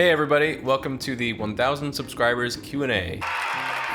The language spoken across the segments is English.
Hey everybody, welcome to the 1000 subscribers Q&A.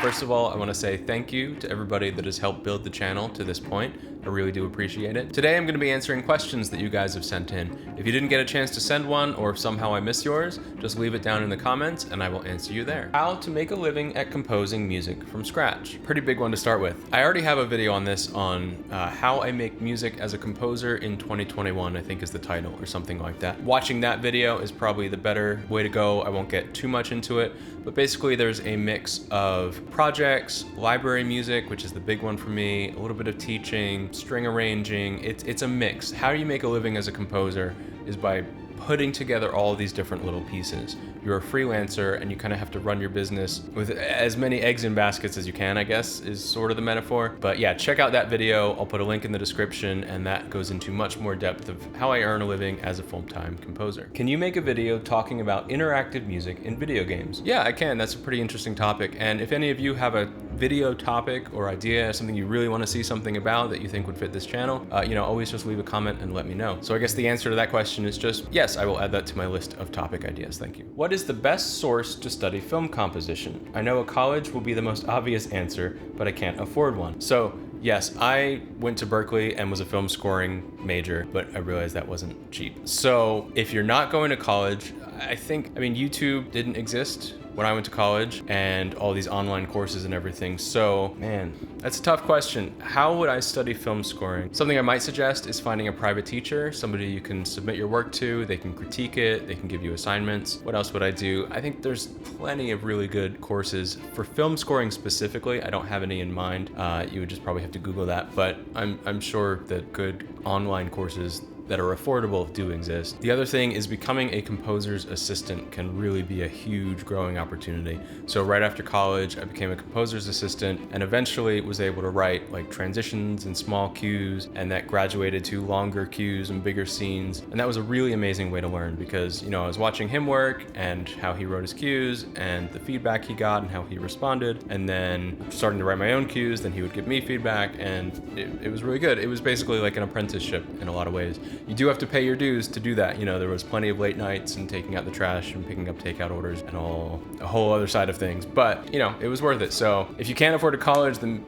First of all, I want to say thank you to everybody that has helped build the channel to this point. I really do appreciate it. Today I'm going to be answering questions that you guys have sent in. If you didn't get a chance to send one, or if somehow I missed yours, just leave it down in the comments and I will answer you there. How to make a living at composing music from scratch. Pretty big one to start with. I already have a video on this on how I make music as a composer in 2021, I think is the title, or something like that. Watching that video is probably the better way to go. I won't get too much into it, but basically there's a mix of projects, library music, which is the big one for me, a little bit of teaching, string arranging. It's a mix. How do you make a living as a composer is by putting together all of these different little pieces. You're a freelancer and you kind of have to run your business with as many eggs in baskets as you can, I guess, is sort of the metaphor. But yeah, check out that video. I'll put a link in the description, and that goes into much more depth of how I earn a living as a full-time composer. Can you make a video talking about interactive music in video games? Yeah, I can. That's a pretty interesting topic. And if any of you have a video topic or idea, something you really want to see something about that you think would fit this channel, always just leave a comment and let me know. So I guess the answer to that question is just, yes, I will add that to my list of topic ideas. Thank you. What is the best source to study film composition? I know a college will be the most obvious answer, but I can't afford one. So yes, I went to Berkeley and was a film scoring major, but I realized that wasn't cheap. So if you're not going to college, YouTube didn't exist when I went to college, and all these online courses and everything. So, man, that's a tough question. How would I study film scoring? Something I might suggest is finding a private teacher, somebody you can submit your work to, they can critique it, they can give you assignments. What else would I do? I think there's plenty of really good courses. For film scoring specifically, I don't have any in mind. You would just probably have to Google that, but I'm sure that good online courses that are affordable do exist. The other thing is becoming a composer's assistant can really be a huge growing opportunity. So right after college, I became a composer's assistant and eventually was able to write like transitions and small cues, and that graduated to longer cues and bigger scenes. And that was a really amazing way to learn because, I was watching him work and how he wrote his cues and the feedback he got and how he responded, and then starting to write my own cues, then he would give me feedback, and it was really good. It was basically like an apprenticeship in a lot of ways. You do have to pay your dues to do that. There was plenty of late nights and taking out the trash and picking up takeout orders and a whole other side of things. But, it was worth it. So if you can't afford a college, then,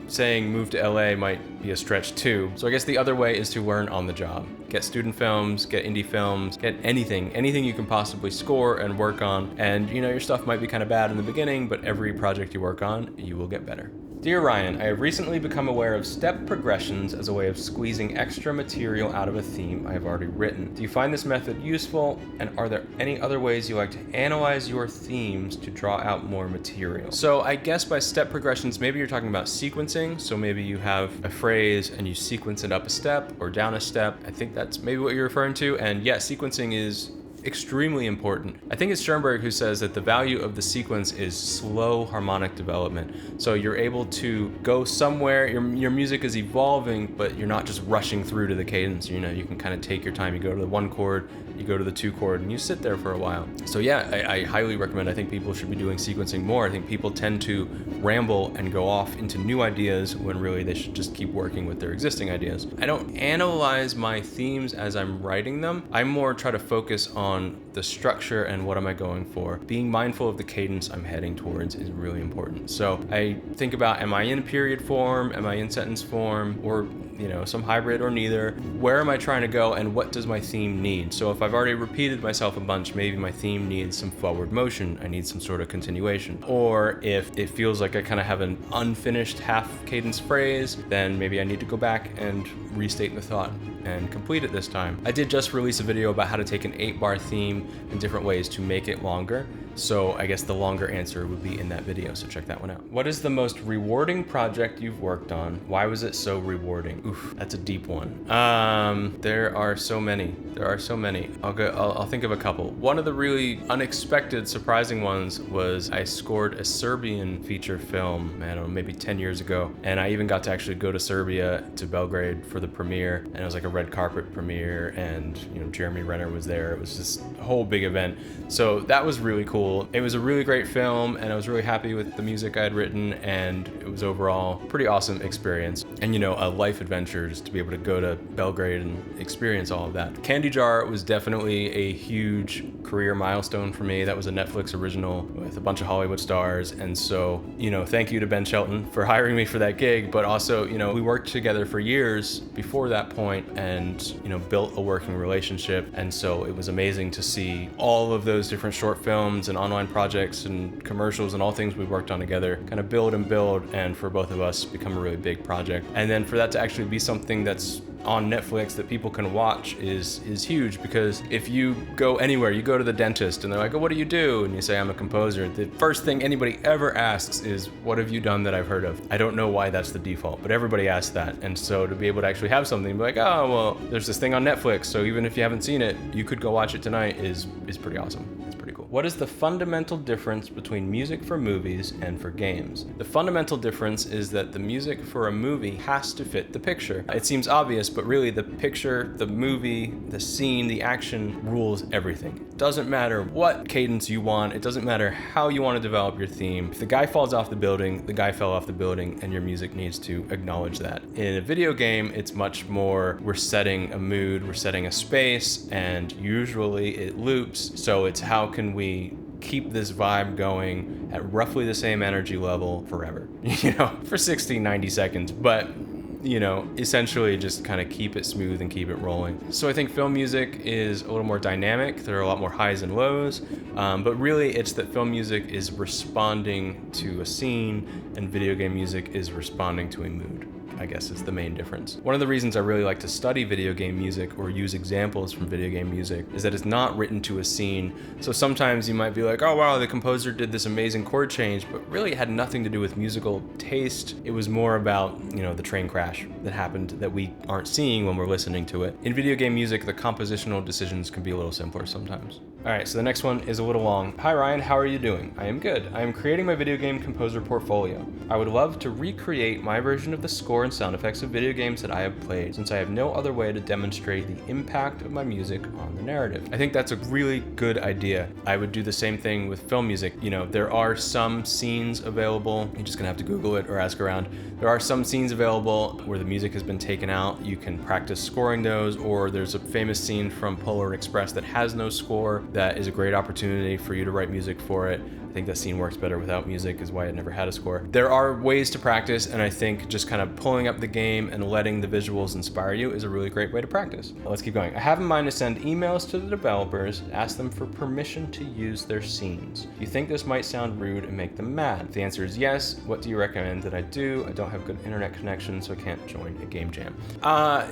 saying move to LA might be a stretch too. So I guess the other way is to learn on the job. Get student films, get indie films, get anything you can possibly score and work on. And, your stuff might be kind of bad in the beginning, but every project you work on, you will get better. Dear Ryan, I have recently become aware of step progressions as a way of squeezing extra material out of a theme I have already written. Do you find this method useful? And are there any other ways you like to analyze your themes to draw out more material? So I guess by step progressions, maybe you're talking about sequencing. So maybe you have a phrase and you sequence it up a step or down a step. I think that's maybe what you're referring to. And yeah, sequencing is extremely important. I think it's Schoenberg who says that the value of the sequence is slow harmonic development. So you're able to go somewhere, your music is evolving, but you're not just rushing through to the cadence. You can kind of take your time. You go to the 1 chord, you go to the 2 chord, and you sit there for a while. So yeah, I highly recommend. I think people should be doing sequencing more. I think people tend to ramble and go off into new ideas when really they should just keep working with their existing ideas. I don't analyze my themes as I'm writing them. I more try to focus on the structure and what am I going for. Being mindful of the cadence I'm heading towards is really important. So I think about, am I in period form? Am I in sentence form? Or some hybrid or neither. Where am I trying to go and what does my theme need? So if I've already repeated myself a bunch, maybe my theme needs some forward motion. I need some sort of continuation. Or if it feels like I kind of have an unfinished half cadence phrase, then maybe I need to go back and restate the thought and complete it this time. I did just release a video about how to take an 8-bar theme in different ways to make it longer. So I guess the longer answer would be in that video, so check that one out. What is the most rewarding project you've worked on? Why was it so rewarding? Oof, that's a deep one. There are so many. I'll think of a couple. One of the really unexpected, surprising ones was I scored a Serbian feature film, I don't know, maybe 10 years ago. And I even got to actually go to Serbia, to Belgrade for the premiere. And it was like a red carpet premiere, and Jeremy Renner was there. It was just a whole big event. So that was really cool. cool. It was a really great film, and I was really happy with the music I had written, and it was overall a pretty awesome experience. And a life adventure just to be able to go to Belgrade and experience all of that. Candy Jar was definitely a huge career milestone for me. That was a Netflix original with a bunch of Hollywood stars, and so, thank you to Ben Shelton for hiring me for that gig, but also, we worked together for years before that point and, built a working relationship, and so it was amazing to see all of those different short films and online projects and commercials and all things we worked on together kind of build, and for both of us become a really big project. And then for that to actually be something that's on Netflix that people can watch is huge, because if you go anywhere, you go to the dentist and they're like, oh, what do you do? And you say, I'm a composer. The first thing anybody ever asks is, what have you done that I've heard of? I don't know why that's the default, but everybody asks that. And so to be able to actually have something, be like, oh, well, there's this thing on Netflix, so even if you haven't seen it, you could go watch it tonight is pretty awesome. It's pretty cool. What is the fundamental difference between music for movies and for games? The fundamental difference is that the music for a movie has to fit the picture. It seems obvious, but really the picture, the movie, the scene, the action rules everything. It doesn't matter what cadence you want. It doesn't matter how you want to develop your theme. If the guy falls off the building, the guy fell off the building, and your music needs to acknowledge that. In a video game, it's much more, we're setting a mood, we're setting a space, and usually it loops. So it's how can we keep this vibe going at roughly the same energy level forever, for 60, 90 seconds. But essentially just kind of keep it smooth and keep it rolling. So I think film music is a little more dynamic. There are a lot more highs and lows, but really it's that film music is responding to a scene and video game music is responding to a mood, I guess, is the main difference. One of the reasons I really like to study video game music or use examples from video game music is that it's not written to a scene. So sometimes you might be like, oh wow, the composer did this amazing chord change, but really it had nothing to do with musical taste. It was more about, the train crash that happened that we aren't seeing when we're listening to it. In video game music, the compositional decisions can be a little simpler sometimes. All right, so the next one is a little long. Hi Ryan, how are you doing? I am good. I am creating my video game composer portfolio. I would love to recreate my version of the score and sound effects of video games that I have played, since I have no other way to demonstrate the impact of my music on the narrative. I think that's a really good idea. I would do the same thing with film music. There are some scenes available. You're just gonna have to Google it or ask around. There are some scenes available where the music has been taken out. You can practice scoring those, or there's a famous scene from Polar Express that has no score. That is a great opportunity for you to write music for it. I think that scene works better without music, is why it never had a score. There are ways to practice, and I think just kind of pulling up the game and letting the visuals inspire you is a really great way to practice. Let's keep going. I have in mind to send emails to the developers, ask them for permission to use their scenes. You think this might sound rude and make them mad? If the answer is yes, what do you recommend that I do? I don't have good internet connection, so I can't join a game jam.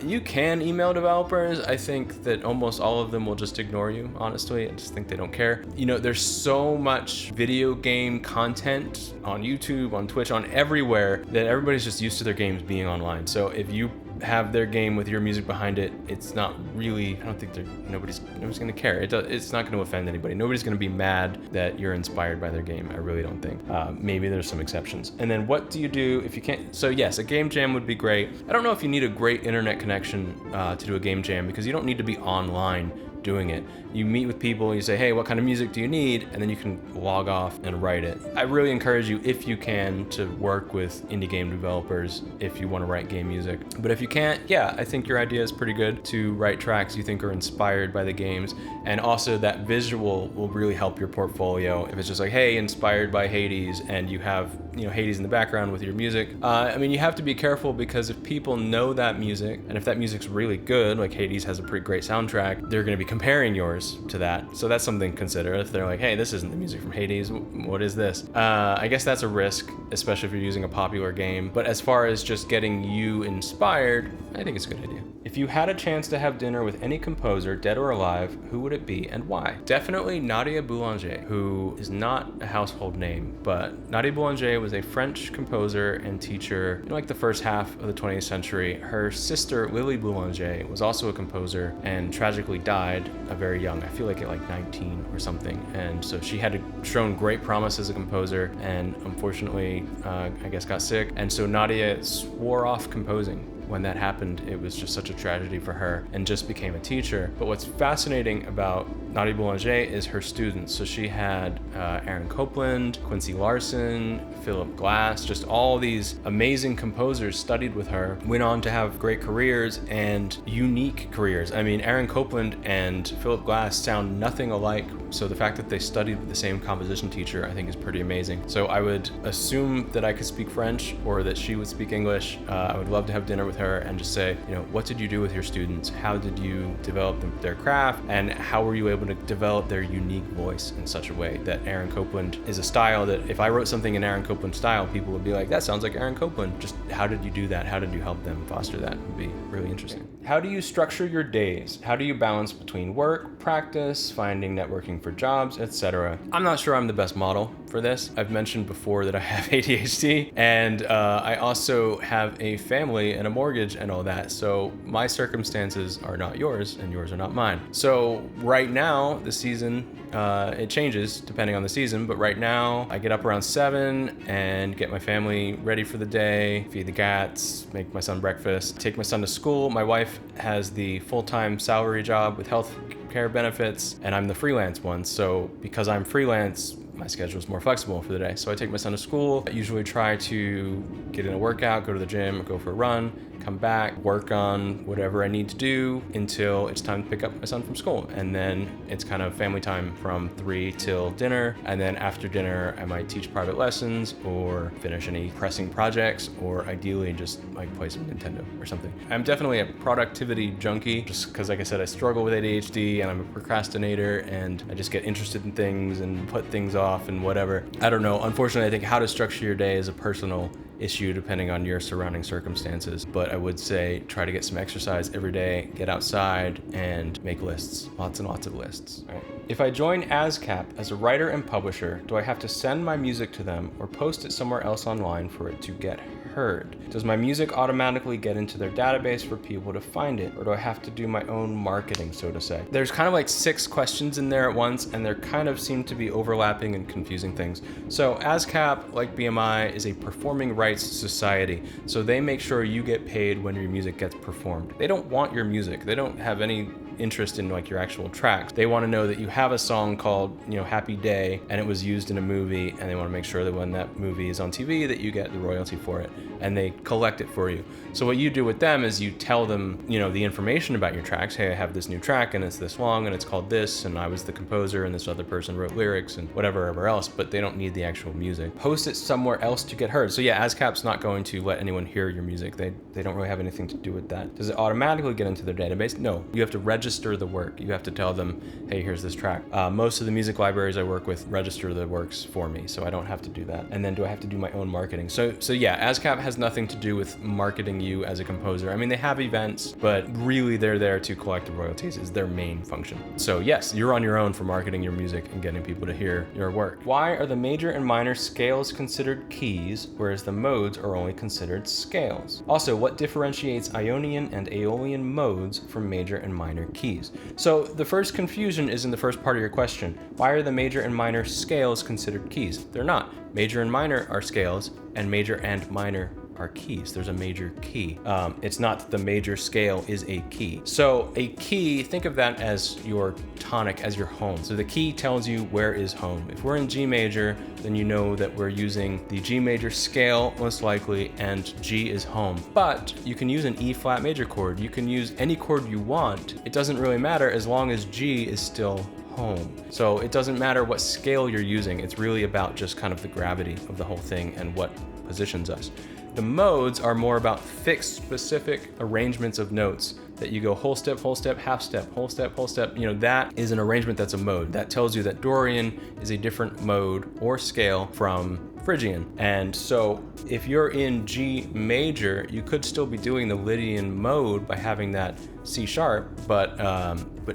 You can email developers. I think that almost all of them will just ignore you, honestly. I just think they don't care. There's so much video game content on YouTube, on Twitch, on everywhere, that everybody's just used to their games being online. So if you have their game with your music behind it, it's not really, I don't think nobody's gonna care. It's not gonna offend anybody. Nobody's gonna be mad that you're inspired by their game. I really don't think. Maybe there's some exceptions. And then what do you do if you can't? So yes, a game jam would be great. I don't know if you need a great internet connection to do a game jam, because you don't need to be online doing it. You meet with people, you say, hey, what kind of music do you need? And then you can log off and write it. I really encourage you, if you can, to work with indie game developers if you want to write game music. But if you can't, yeah, I think your idea is pretty good to write tracks you think are inspired by the games. And also that visual will really help your portfolio. If it's just like, hey, inspired by Hades, and you have, Hades in the background with your music. You have to be careful, because if people know that music, and if that music's really good, like Hades has a pretty great soundtrack, they're going to be comparing yours to that. So that's something to consider. If they're like, hey, this isn't the music from Hades, what is this? I guess that's a risk, especially if you're using a popular game. But as far as just getting you inspired, I think it's a good idea. If you had a chance to have dinner with any composer, dead or alive, who would it be and why? Definitely Nadia Boulanger, who is not a household name, but Nadia Boulanger was a French composer and teacher in like the first half of the 20th century. Her sister, Lily Boulanger, was also a composer and tragically died very young. I feel like at like 19 or something. And so she had shown great promise as a composer, and unfortunately, I guess got sick. And so Nadia swore off composing. When that happened, it was just such a tragedy for her, and just became a teacher. But what's fascinating about Nadia Boulanger is her student. So she had Aaron Copland, Quincy Larson, Philip Glass, just all these amazing composers studied with her, went on to have great careers and unique careers. I mean, Aaron Copland and Philip Glass sound nothing alike. So the fact that they studied with the same composition teacher, I think is pretty amazing. So I would assume that I could speak French or that she would speak English. I would love to have dinner with her and just say, what did you do with your students? How did you develop their craft? And how were you able to develop their unique voice in such a way that Aaron Copland is a style that if I wrote something in Aaron Copland style, people would be like, that sounds like Aaron Copland. Just how did you do that? How did you help them foster that? Would be really interesting. How do you structure your days? How do you balance between work, practice, finding networking for jobs, etc.? I'm not sure I'm the best model for this. I've mentioned before that I have ADHD and I also have a family and a mortgage and all that. So my circumstances are not yours and yours are not mine. So right now, the season, it changes depending on the season, but right now I get up around 7 and get my family ready for the day, feed the cats, make my son breakfast, take my son to school. My wife has the full-time salary job with health care benefits and I'm the freelance one. So because I'm freelance, my schedule is more flexible for the day. So I take my son to school. I usually try to get in a workout, go to the gym, go for a run, come back, work on whatever I need to do until it's time to pick up my son from school. And then it's kind of family time from 3 till dinner. And then after dinner, I might teach private lessons or finish any pressing projects, or ideally just like play some Nintendo or something. I'm definitely a productivity junkie just because, like I said, I struggle with ADHD and I'm a procrastinator and I just get interested in things and put things off and whatever. I don't know. Unfortunately, I think how to structure your day is a personal issue depending on your surrounding circumstances, but I would say try to get some exercise every day, get outside and make lists, lots and lots of lists. All right. If I join ASCAP as a writer and publisher, do I have to send my music to them or post it somewhere else online for it to get heard? Does my music automatically get into their database for people to find it, or do I have to do my own marketing, so to say? There's kind of like 6 questions in there at once, and they kind of seem to be overlapping and confusing things. So ASCAP, like BMI, is a performing rights society. So they make sure you get paid when your music gets performed. They don't want your music. They don't have any interest in like your actual tracks. They want to know that you have a song called, Happy Day, and it was used in a movie, and they want to make sure that when that movie is on TV that you get the royalty for it, and they collect it for you. So what you do with them is you tell them, the information about your tracks. Hey, I have this new track and it's this long and it's called this, and I was the composer and this other person wrote lyrics and whatever else, but they don't need the actual music. Post it somewhere else to get heard. So yeah, ASCAP's not going to let anyone hear your music. They don't really have anything to do with that. Does it automatically get into their database? No, you have to register the work. You have to tell them, hey, here's this track. Most of the music libraries I work with register the works for me, so I don't have to do that. And then do I have to do my own marketing? So yeah, ASCAP has nothing to do with marketing you as a composer. I mean, they have events, but really they're there to collect the royalties is their main function. So yes, you're on your own for marketing your music and getting people to hear your work. Why are the major and minor scales considered keys, whereas the modes are only considered scales? Also, what differentiates Ionian and Aeolian modes from major and minor keys? So the first confusion is in the first part of your question. Why are the major and minor scales considered keys? They're not. Major and minor are scales, and major and minor are keys. There's a major key. It's not that the major scale is a key. So a key, think of that as your tonic, as your home. So the key tells you where is home. If we're in G major, then you know that we're using the G major scale most likely, and G is home. But you can use an E flat major chord. You can use any chord you want. It doesn't really matter as long as G is still home. So it doesn't matter what scale you're using. It's really about just kind of the gravity of the whole thing and what positions us. The modes are more about fixed, specific arrangements of notes that you go whole step, half step, whole step, whole step. That is an arrangement that's a mode. That tells you that Dorian is a different mode or scale from Phrygian. And so if you're in G major, you could still be doing the Lydian mode by having that C sharp, but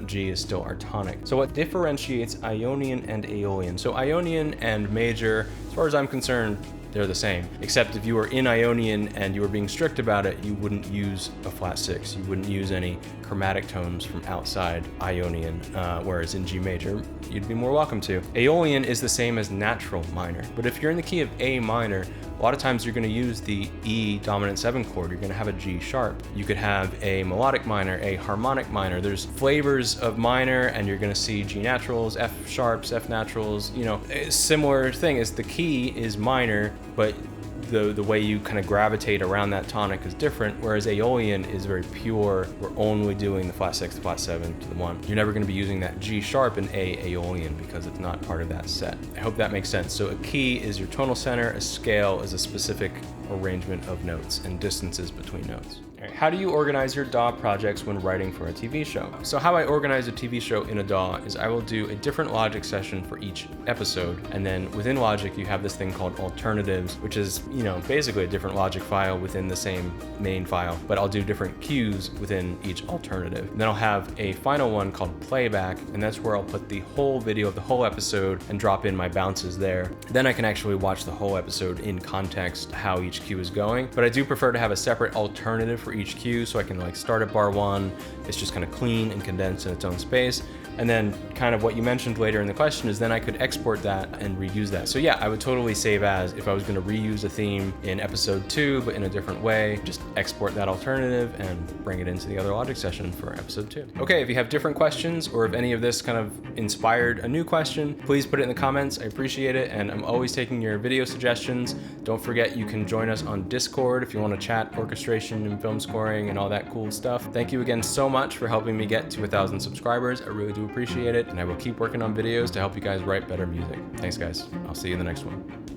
G is still our tonic. So what differentiates Ionian and Aeolian? So Ionian and major, as far as I'm concerned, they're the same. Except if you were in Ionian and you were being strict about it, you wouldn't use a flat 6. You wouldn't use any chromatic tones from outside Ionian, whereas in G major, you'd be more welcome to. Aeolian is the same as natural minor, but if you're in the key of A minor, a lot of times you're going to use the E dominant 7 chord. You're going to have a G sharp. You could have a melodic minor, a harmonic minor. There's flavors of minor, and you're going to see G naturals, F sharps, F naturals. You know, a similar thing is the key is minor, but the way you kind of gravitate around that tonic is different, whereas Aeolian is very pure. We're only doing the flat 6, the flat 7 to the 1. You're never going to be using that G sharp in A Aeolian because it's not part of that set. I hope that makes sense. So a key is your tonal center, a scale is a specific arrangement of notes and distances between notes. How do you organize your DAW projects when writing for a TV show? So how I organize a TV show in a DAW is I will do a different Logic session for each episode, and then within Logic you have this thing called alternatives, which is, you know, basically a different Logic file within the same main file, but I'll do different cues within each alternative. And then I'll have a final one called playback, and that's where I'll put the whole video of the whole episode and drop in my bounces there. Then I can actually watch the whole episode in context, how each cue is going. But I do prefer to have a separate alternative for each cue, so I can like start at bar 1, it's just kind of clean and condensed in its own space, and then kind of what you mentioned later in the question is then I could export that and reuse that. So yeah, I would totally save as if I was going to reuse a theme in episode 2 but in a different way, just export that alternative and bring it into the other Logic session for episode 2. Okay, if you have different questions or if any of this kind of inspired a new question, please put it in the comments. I appreciate it, and I'm always taking your video suggestions. Don't forget you can join us on Discord if you want to chat orchestration and film scoring and all that cool stuff. Thank you again so much for helping me get to 1,000 subscribers. I really do appreciate it, and I will keep working on videos to help you guys write better music. Thanks guys, I'll see you in the next one.